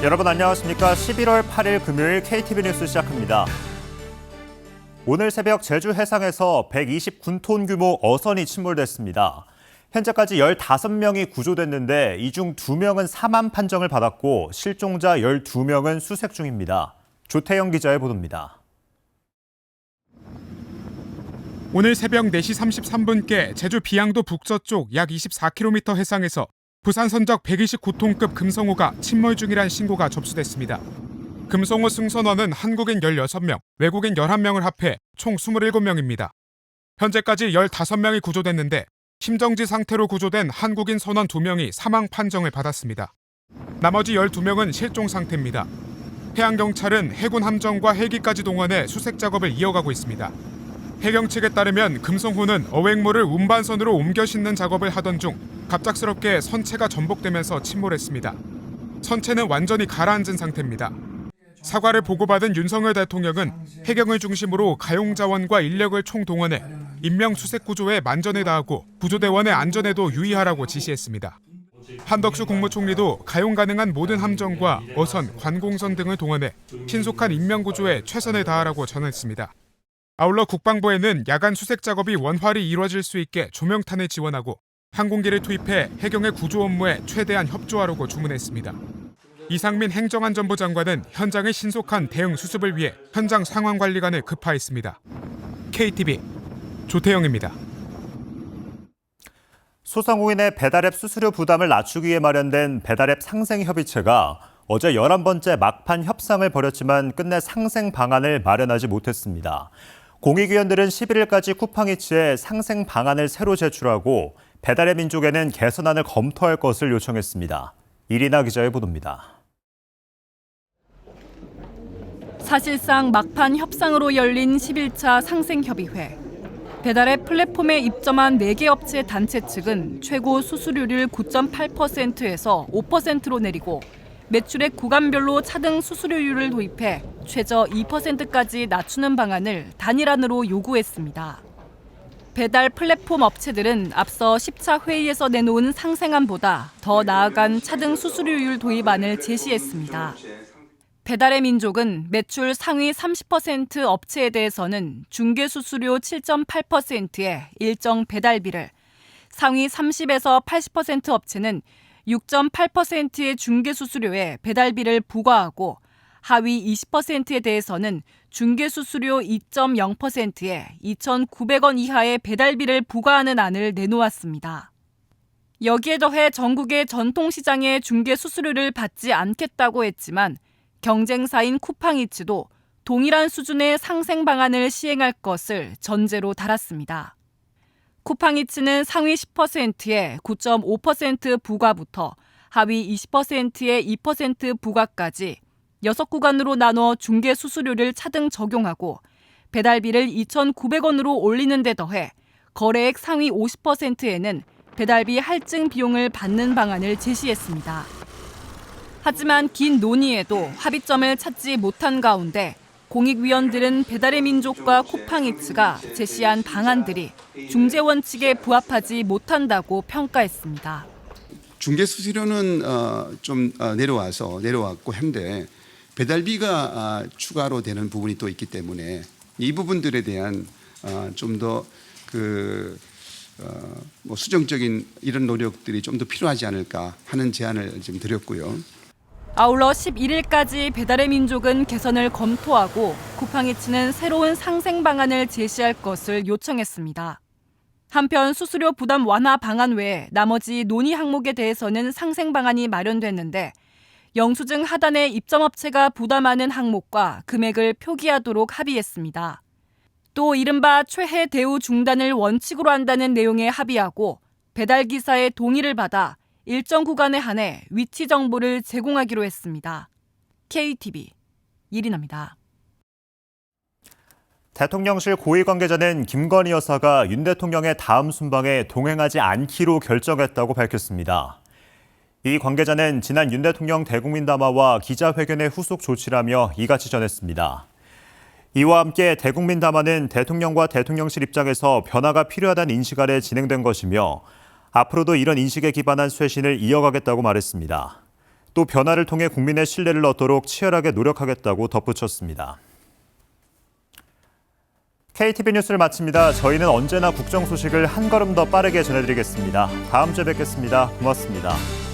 여러분 안녕하십니까? 11월 8일 금요일 KTV 뉴스 시작합니다. 오늘 새벽 제주 해상에서 129톤 규모 어선이 침몰됐습니다. 현재까지 15명이 구조됐는데 이 중 2명은 사망 판정을 받았고 실종자 12명은 수색 중입니다. 조태영 기자의 보도입니다. 오늘 새벽 4시 33분께 제주 비양도 북서쪽 약 24km 해상에서 부산 선적 129톤급 금성호가 침몰 중이란 신고가 접수됐습니다. 금성호 승선원은 한국인 16명, 외국인 11명을 합해 총 27명입니다. 현재까지 15명이 구조됐는데 심정지 상태로 구조된 한국인 선원 2명이 사망 판정을 받았습니다. 나머지 12명은 실종 상태입니다. 해양경찰은 해군 함정과 헬기까지 동원해 수색 작업을 이어가고 있습니다. 해경 측에 따르면 금성호는 어획물을 운반선으로 옮겨 싣는 작업을 하던 중 갑작스럽게 선체가 전복되면서 침몰했습니다. 선체는 완전히 가라앉은 상태입니다. 사과를 보고받은 윤석열 대통령은 해경을 중심으로 가용자원과 인력을 총동원해 인명 수색 구조에 만전을 다하고 구조대원의 안전에도 유의하라고 지시했습니다. 한덕수 국무총리도 가용 가능한 모든 함정과 어선, 관공선 등을 동원해 신속한 인명 구조에 최선을 다하라고 전했습니다. 아울러 국방부에는 야간 수색 작업이 원활히 이루어질 수 있게 조명탄을 지원하고 항공기를 투입해 해경의 구조 업무에 최대한 협조하라고 주문했습니다. 이상민 행정안전부 장관은 현장의 신속한 대응 수습을 위해 현장 상황관리관을 급파했습니다. KTV 조태영입니다. 소상공인의 배달앱 수수료 부담을 낮추기 위해 마련된 배달앱 상생협의체가 어제 11번째 막판 협상을 벌였지만 끝내 상생 방안을 마련하지 못했습니다. 공익위원들은 11일까지 쿠팡이츠에 상생 방안을 새로 제출하고 배달앱 민족에는 개선안을 검토할 것을 요청했습니다. 이리나 기자의 보도입니다. 사실상 막판 협상으로 열린 11차 상생협의회. 배달앱 플랫폼에 입점한 4개 업체 단체 측은 최고 수수료를 9.8%에서 5%로 내리고 매출액 구간별로 차등 수수료율을 도입해 최저 2%까지 낮추는 방안을 단일안으로 요구했습니다. 배달 플랫폼 업체들은 앞서 10차 회의에서 내놓은 상생안보다 더 나아간 차등 수수료율 도입안을 제시했습니다. 배달의 민족은 매출 상위 30% 업체에 대해서는 중개수수료 7.8%의 일정 배달비를, 상위 30에서 80% 업체는 6.8%의 중개수수료에 배달비를 부과하고 하위 20%에 대해서는 중개수수료 2.0%에 2,900원 이하의 배달비를 부과하는 안을 내놓았습니다. 여기에 더해 전국의 전통시장의 중개수수료를 받지 않겠다고 했지만 경쟁사인 쿠팡이츠도 동일한 수준의 상생 방안을 시행할 것을 전제로 달았습니다. 쿠팡이츠는 상위 10%의 9.5% 부과부터 하위 20%의 2% 부과까지 6구간으로 나눠 중개 수수료를 차등 적용하고 배달비를 2,900원으로 올리는 데 더해 거래액 상위 50%에는 배달비 할증 비용을 받는 방안을 제시했습니다. 하지만 긴 논의에도 합의점을 찾지 못한 가운데 공익위원들은 배달의 민족과 쿠팡이츠가 제시한 방안들이 중재 원칙에 부합하지 못한다고 평가했습니다. 중개 수수료는 좀 내려왔고 한데 배달비가 추가로 되는 부분이 또 있기 때문에 이 부분들에 대한 좀 더 수정적인 이런 노력들이 좀 더 필요하지 않을까 하는 제안을 지금 드렸고요. 아울러 11일까지 배달의 민족은 개선을 검토하고 쿠팡이츠는 새로운 상생 방안을 제시할 것을 요청했습니다. 한편 수수료 부담 완화 방안 외에 나머지 논의 항목에 대해서는 상생 방안이 마련됐는데 영수증 하단에 입점업체가 부담하는 항목과 금액을 표기하도록 합의했습니다. 또 이른바 최해 대우 중단을 원칙으로 한다는 내용에 합의하고 배달기사의 동의를 받아 일정 구간에 한해 위치 정보를 제공하기로 했습니다. KTV 이리나입니다. 대통령실 고위 관계자는 김건희 여사가 윤 대통령의 다음 순방에 동행하지 않기로 결정했다고 밝혔습니다. 이 관계자는 지난 윤 대통령 대국민 담화와 기자회견의 후속 조치라며 이같이 전했습니다. 이와 함께 대국민 담화는 대통령과 대통령실 입장에서 변화가 필요하다는 인식 아래 진행된 것이며 앞으로도 이런 인식에 기반한 쇄신을 이어가겠다고 말했습니다. 또 변화를 통해 국민의 신뢰를 얻도록 치열하게 노력하겠다고 덧붙였습니다. KTV 뉴스를 마칩니다. 저희는 언제나 국정 소식을 한 걸음 더 빠르게 전해드리겠습니다. 다음 주에 뵙겠습니다. 고맙습니다.